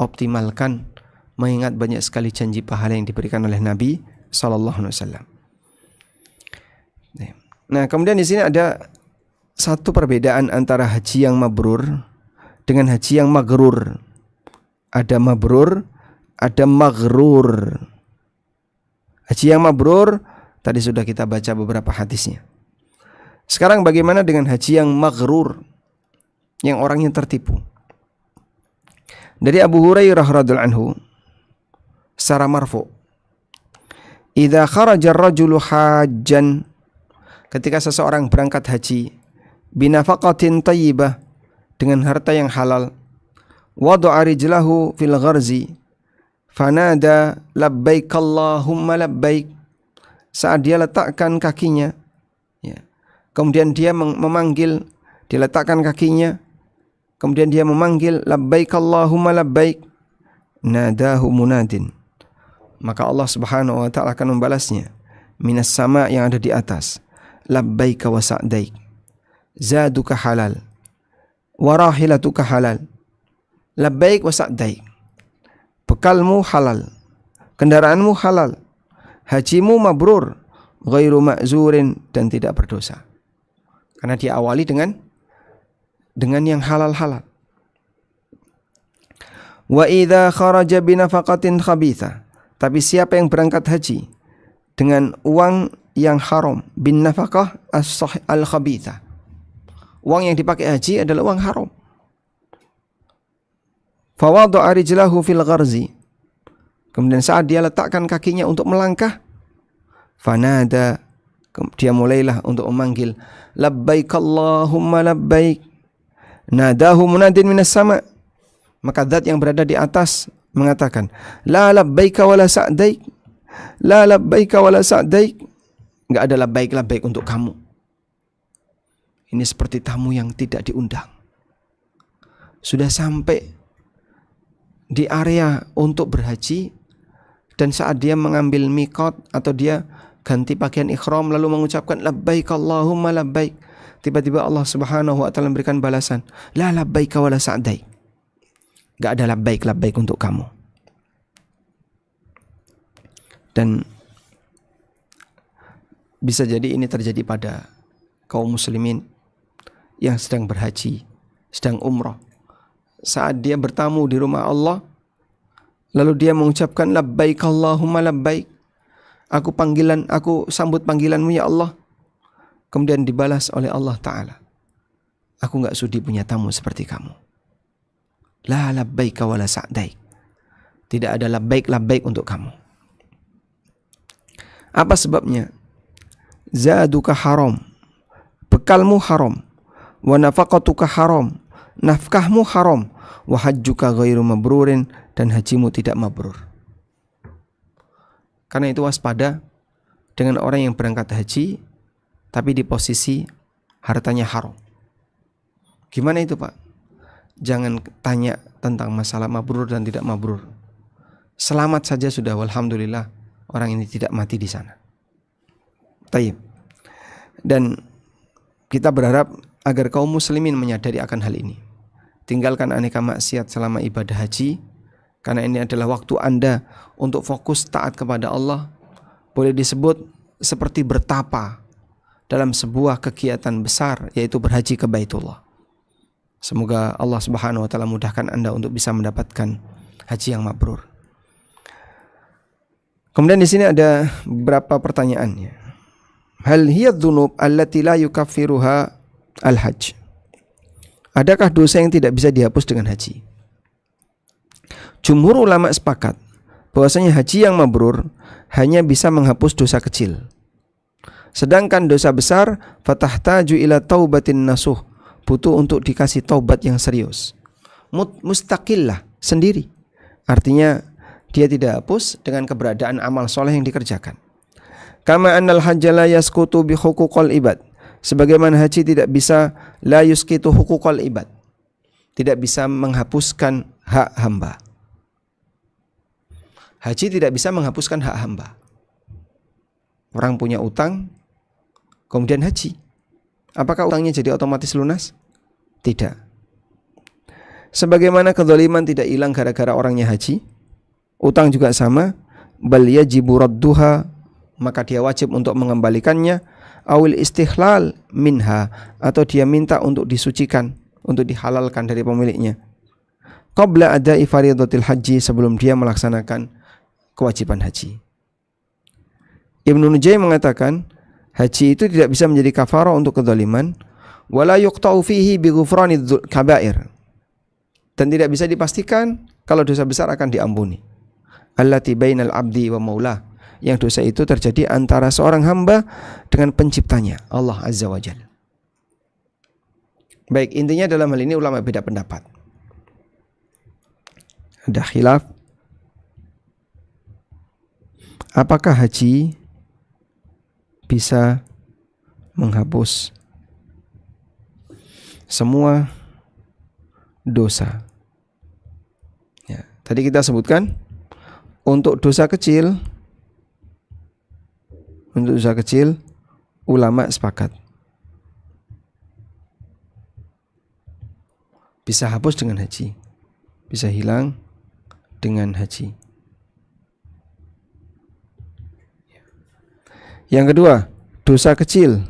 Optimalkan, mengingat banyak sekali janji pahala yang diberikan oleh Nabi SAW. Nah, kemudian di sini ada satu perbedaan antara haji yang mabrur dengan haji yang magrur. Ada mabrur, ada maghrur. Haji yang mabrur tadi sudah kita baca beberapa hadisnya. Sekarang bagaimana dengan haji yang maghrur, yang orangnya tertipu? Dari Abu Hurairah radhiyallahu anhu secara marfu, "Idza kharaja ar-rajulu hajjan," ketika seseorang berangkat haji, "binafaqatin thayyibah," dengan harta yang halal, "wada'a rijlahu fil gharzi fanada labbaik Allahumma labbaik," saat dia letakkan kakinya, ya, kemudian dia memanggil, diletakkan kakinya, kemudian dia memanggil labbaik Allahumma labbaik, nadahu munadin, maka Allah Subhanahu wa taala akan membalasnya minas sama, yang ada di atas, labbaik wa sa'daik, zaduka halal wa rahilatuka halal. Labbaik wa sa'daik, bekalmu halal, kendaraanmu halal, hajimu mabrur, ghairu ma'zurin, dan tidak berdosa. Karena diawali dengan yang halal-halal. Wa idza kharaja binafaqatin khabitha, tapi siapa yang berangkat haji dengan uang yang haram, bin nafaqah al-khabitha, uang yang dipakai haji adalah uang haram. Fawada'a rijlahu fil gharzi, kemudian saat dia letakkan kakinya untuk melangkah, fanada, dia mulailah untuk memanggil labbaik Allahumma labbaik, nadahu munadin minas sama, maka zat yang berada di atas mengatakan, la labbaika wala sa'daik, la labbaika wala sa'daik, enggak ada labbaik untuk kamu. Ini seperti tamu yang tidak diundang. Sudah sampai di area untuk berhaji, dan saat dia mengambil miqat atau dia ganti pakaian ihram lalu mengucapkan labbaik Allahumma labbaik, tiba-tiba Allah Subhanahu wa taala memberikan balasan, la labbaika wala sa'daik, enggak ada labbaik untuk kamu. Dan bisa jadi ini terjadi pada kaum muslimin yang sedang berhaji, sedang umrah. Saat dia bertamu di rumah Allah, lalu dia mengucapkan labbaik Allahumma labbaik, aku sambut panggilanmu ya Allah. Kemudian dibalas oleh Allah Ta'ala, aku enggak sudi punya tamu seperti kamu. La labbaika wala sa'daik, tidak ada labbaik untuk kamu. Apa sebabnya? Zaduka haram, bekalmu haram, wa nafaqatuka haram, nafkahmu haram, wa hajjuka ghairu mabrurin, dan hajimu tidak mabrur. Karena itu waspada dengan orang yang berangkat haji tapi di posisi hartanya haram. Gimana itu, Pak? Jangan tanya tentang masalah mabrur dan tidak mabrur. Selamat saja sudah, walhamdulillah orang ini tidak mati di sana. Taib. Dan kita berharap agar kaum muslimin menyadari akan hal ini. Tinggalkan aneka maksiat selama ibadah haji, karena ini adalah waktu Anda untuk fokus taat kepada Allah. Boleh disebut seperti bertapa dalam sebuah kegiatan besar, yaitu berhaji ke Baitullah. Semoga Allah Subhanahu wa taala mudahkan Anda untuk bisa mendapatkan haji yang mabrur. Kemudian di sini ada beberapa pertanyaannya. Hal hiya dzunub allati la yukaffiruha al-hajj? Adakah dosa yang tidak bisa dihapus dengan haji? Jumhur ulama sepakat bahwasanya haji yang mabrur hanya bisa menghapus dosa kecil. Sedangkan dosa besar fatahtaju ila taubatin nasuh, butuh untuk dikasih taubat yang serius. Mustaqillah, sendiri. Artinya dia tidak hapus dengan keberadaan amal soleh yang dikerjakan. Kama annal hajja la yasqutu bi huquqil ibad. Sebagaimana haji tidak bisa la yusqitu huquqal ibad. Tidak bisa menghapuskan hak hamba. Haji tidak bisa menghapuskan hak hamba. Orang punya utang, kemudian haji. Apakah utangnya jadi otomatis lunas? Tidak. Sebagaimana kezaliman tidak hilang gara-gara orangnya haji, utang juga sama. Bal yajibu radduha, maka dia wajib untuk mengembalikannya. Awil istihlal minha, atau dia minta untuk disucikan, untuk dihalalkan dari pemiliknya. Qabla ada'i faridatil haji, sebelum dia melaksanakan kewajiban haji. Ibnu Nujaym mengatakan haji itu tidak bisa menjadi kafarah untuk kezaliman, wala yuqta'u fihi bi ghufranidz kabair, dan tidak bisa dipastikan kalau dosa besar akan diampuni. Allati bainal abdi wa maulah, yang dosa itu terjadi antara seorang hamba dengan penciptanya, Allah Azza wa Jalla. Baik, intinya dalam hal ini ulama beda pendapat. Ada khilaf. Apakah haji bisa menghapus semua dosa? Ya, tadi kita sebutkan untuk dosa kecil, ulama sepakat bisa hapus dengan haji, bisa hilang dengan haji. Yang kedua, dosa kecil.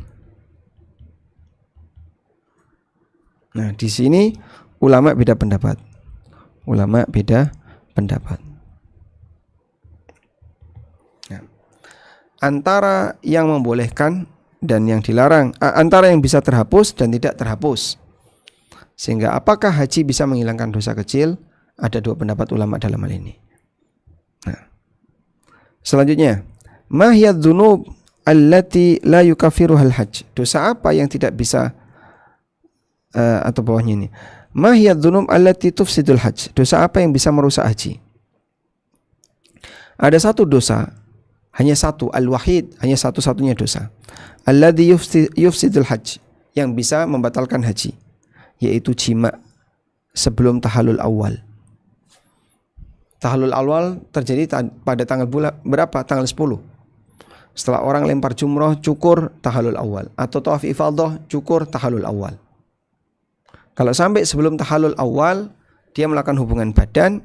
Nah, di sini ulama beda pendapat. Antara yang membolehkan dan yang dilarang, antara yang bisa terhapus dan tidak terhapus. Sehingga apakah haji bisa menghilangkan dosa kecil? Ada dua pendapat ulama dalam hal ini. Nah, selanjutnya, ma hiya dzunub allati la yukaffiruhal hajj. Dosa apa yang tidak bisa atau bawahnya ini. Ma hiya dzunub allati tufsidul hajj. Dosa apa yang bisa merusak haji? Ada satu dosa, hanya satu, al-wahid, hanya satu-satunya dosa. Alladzi yufsidul hajj, yang bisa membatalkan haji, yaitu jima sebelum tahallul awal. Tahallul awal terjadi pada tanggal berapa? Tanggal 10. Setelah orang lempar jumrah, cukur tahallul awal, atau tawaf ifadah, cukur tahallul awal. Kalau sampai sebelum tahallul awal dia melakukan hubungan badan,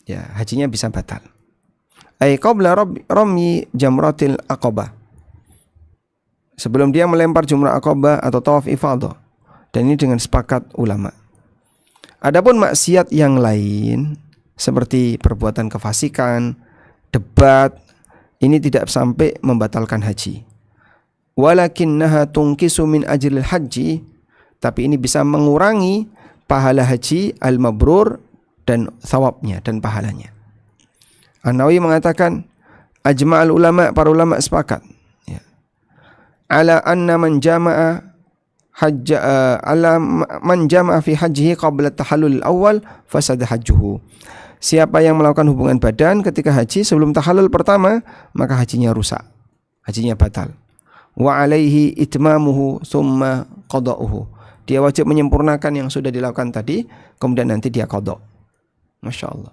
ya hajinya bisa batal. Ay qabla ramyi jamratil aqabah, sebelum dia melempar jumrah aqabah atau tawaf ifadah. Dan ini dengan sepakat ulama. Adapun maksiat yang lain seperti perbuatan kefasikan, debat, ini tidak sampai membatalkan haji. Walakinnaha tunqisu min ajril haji, tapi ini bisa mengurangi pahala haji al-mabrur dan thawabnya dan pahalanya. An-Nawawi mengatakan ajma'al ulama, para ulama sepakat ya, ala anna man jama'a fi hajjihi qabla tahallul awal fasada hajjuhu. Siapa yang melakukan hubungan badan ketika haji sebelum tahallul pertama, maka hajinya rusak, hajinya batal. Wa alaihi itmamuhu thumma qada'uhu. Dia wajib menyempurnakan yang sudah dilakukan tadi, kemudian nanti dia qada'. Masya Allah,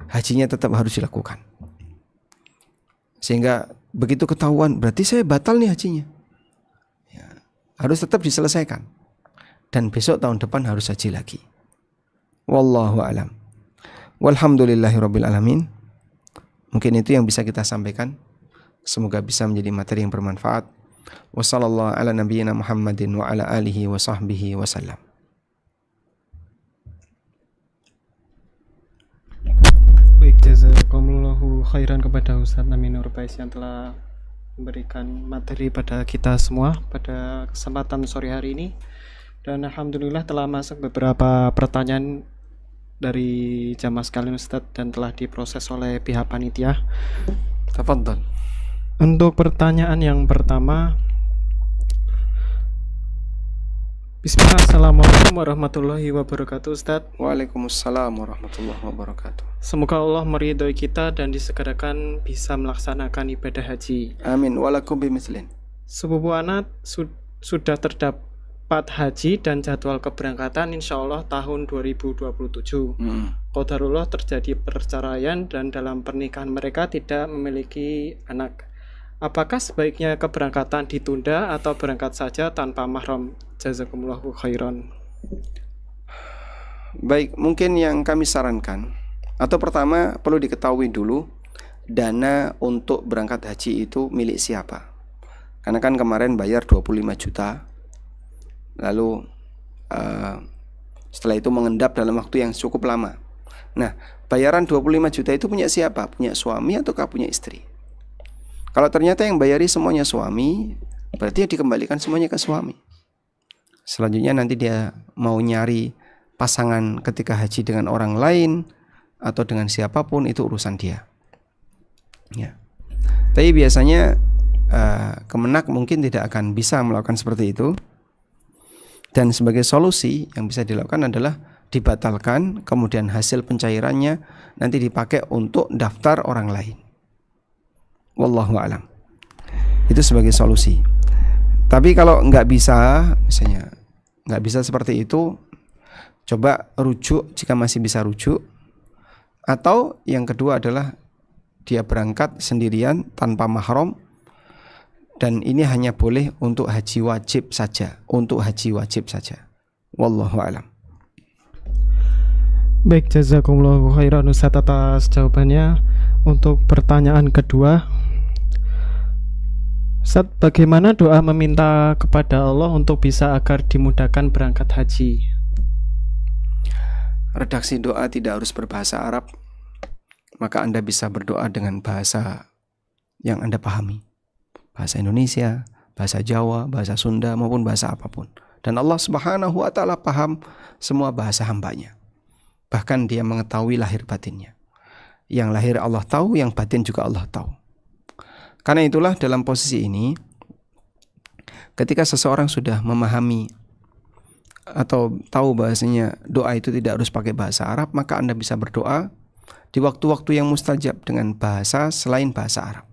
hajinya tetap harus dilakukan. Sehingga begitu ketahuan, berarti saya batal nih hajinya ya, harus tetap diselesaikan. Dan besok tahun depan harus haji lagi. Wallahu a'lam. Walhamdulillahirabbil alamin. Mungkin itu yang bisa kita sampaikan. Semoga bisa menjadi materi yang bermanfaat. Wassallallahu ala nabiyyina Muhammadin wa ala alihi wa sahbihi wasallam.
Baik, jazakumullahu khairan kepada Ustaz Amin Nur Bais yang telah memberikan materi pada kita semua pada kesempatan sore hari ini. Dan alhamdulillah telah masuk beberapa pertanyaan dari jamaah sekalian Ustaz dan telah diproses oleh pihak panitia.
Tafadhal.
Untuk pertanyaan yang pertama, Bismillah, Assalamualaikum warahmatullahi wabarakatuh Ustadz.
Waalaikumsalam warahmatullahi wabarakatuh.
Semoga Allah meridhoi kita dan disegerakan bisa melaksanakan ibadah haji.
Amin. Walakum bimithlin.
Sepupu anak sudah terdapat haji dan jadwal keberangkatan insya Allah tahun 2027. Qadarullah terjadi perceraian dan dalam pernikahan mereka tidak memiliki anak. Apakah sebaiknya keberangkatan ditunda atau berangkat saja tanpa mahram? Jazakumullahu khairan.
Baik, mungkin yang kami sarankan, atau pertama perlu diketahui dulu dana untuk berangkat haji itu milik siapa. Karena kan kemarin bayar 25 juta, lalu setelah itu mengendap dalam waktu yang cukup lama. Nah, bayaran 25 juta itu punya siapa? Punya suami ataukah punya istri? Kalau ternyata yang bayari semuanya suami, berarti dikembalikan semuanya ke suami. Selanjutnya nanti dia mau nyari pasangan ketika haji dengan orang lain atau dengan siapapun, itu urusan dia. Ya. Tapi biasanya Kemenak mungkin tidak akan bisa melakukan seperti itu. Dan sebagai solusi yang bisa dilakukan adalah dibatalkan, kemudian hasil pencairannya nanti dipakai untuk daftar orang lain. Wallahu a'lam. Itu sebagai solusi. Tapi kalau nggak bisa, misalnya nggak bisa seperti itu, coba rujuk jika masih bisa rujuk. Atau yang kedua adalah dia berangkat sendirian tanpa mahram, dan ini hanya boleh untuk haji wajib saja. Untuk haji wajib saja. Wallahu a'lam.
Baik, jazakumullahu khairan Ustaz atas jawabannya. Untuk pertanyaan kedua, Ustaz, bagaimana doa meminta kepada Allah untuk bisa agar dimudahkan berangkat haji?
Redaksi doa tidak harus berbahasa Arab, maka Anda bisa berdoa dengan bahasa yang Anda pahami. Bahasa Indonesia, bahasa Jawa, bahasa Sunda, maupun bahasa apapun. Dan Allah Subhanahu wa ta'ala paham semua bahasa hambanya. Bahkan dia mengetahui lahir batinnya. Yang lahir Allah tahu, yang batin juga Allah tahu. Karena itulah dalam posisi ini, ketika seseorang sudah memahami atau tahu bahasanya doa itu tidak harus pakai bahasa Arab, maka Anda bisa berdoa di waktu-waktu yang mustajab dengan bahasa selain bahasa Arab.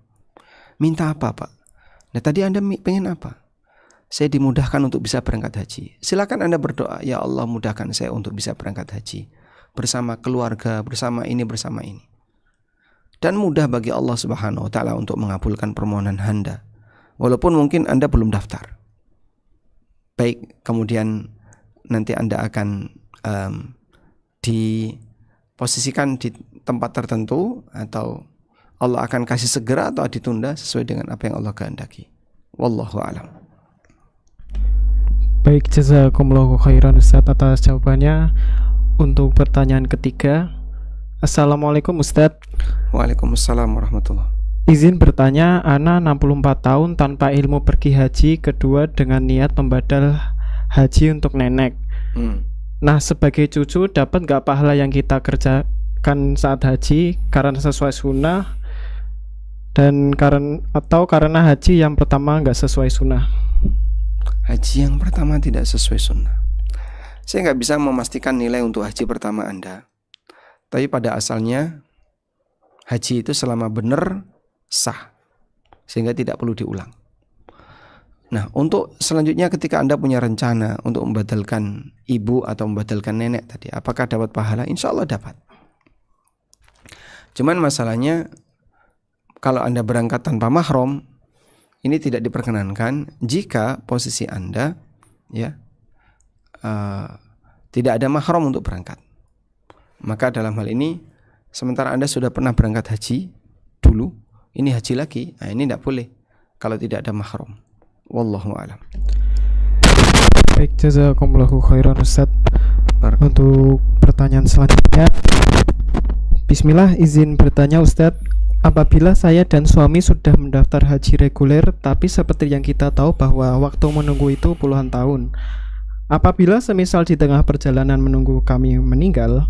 Minta apa, Pak? Nah, tadi Anda pengen apa? Saya dimudahkan untuk bisa berangkat haji. Silakan Anda berdoa, ya Allah mudahkan saya untuk bisa berangkat haji bersama keluarga, bersama ini, bersama ini. Dan mudah bagi Allah Subhanahu wa ta'ala untuk mengabulkan permohonan Anda, walaupun mungkin Anda belum daftar. Baik, kemudian nanti Anda akan diposisikan di tempat tertentu, atau Allah akan kasih segera atau ditunda sesuai dengan apa yang Allah kehendaki. Wallahu a'lam.
Baik, jazakumullahu khairan Ustaz atas jawabannya. Untuk pertanyaan ketiga, Assalamualaikum Ustaz.
Waalaikumsalam warahmatullahi.
Izin bertanya, Ana 64 tahun tanpa ilmu pergi haji, kedua dengan niat membadal haji untuk nenek. Nah, sebagai cucu dapat gak pahala yang kita kerjakan saat haji karena sesuai sunnah, dan karena haji yang pertama gak sesuai sunnah?
Haji yang pertama tidak sesuai sunnah. Saya nggak bisa memastikan nilai untuk haji pertama Anda. Tapi pada asalnya haji itu selama benar sah, sehingga tidak perlu diulang. Nah, untuk selanjutnya ketika Anda punya rencana untuk membatalkan ibu atau membatalkan nenek tadi, apakah dapat pahala? Insya Allah dapat. Cuman masalahnya kalau Anda berangkat tanpa mahram, ini tidak diperkenankan jika posisi Anda tidak ada mahram untuk berangkat. Maka dalam hal ini, sementara Anda sudah pernah berangkat haji dulu, ini haji lagi, nah ini tidak boleh kalau tidak ada mahram. Wallahu a'lam.
Baik, jazakumullahu khairan Ustaz. Untuk pertanyaan selanjutnya, Bismillah, izin bertanya Ustaz, apabila saya dan suami sudah mendaftar haji reguler, tapi seperti yang kita tahu bahwa waktu menunggu itu puluhan tahun. Apabila semisal di tengah perjalanan menunggu kami meninggal,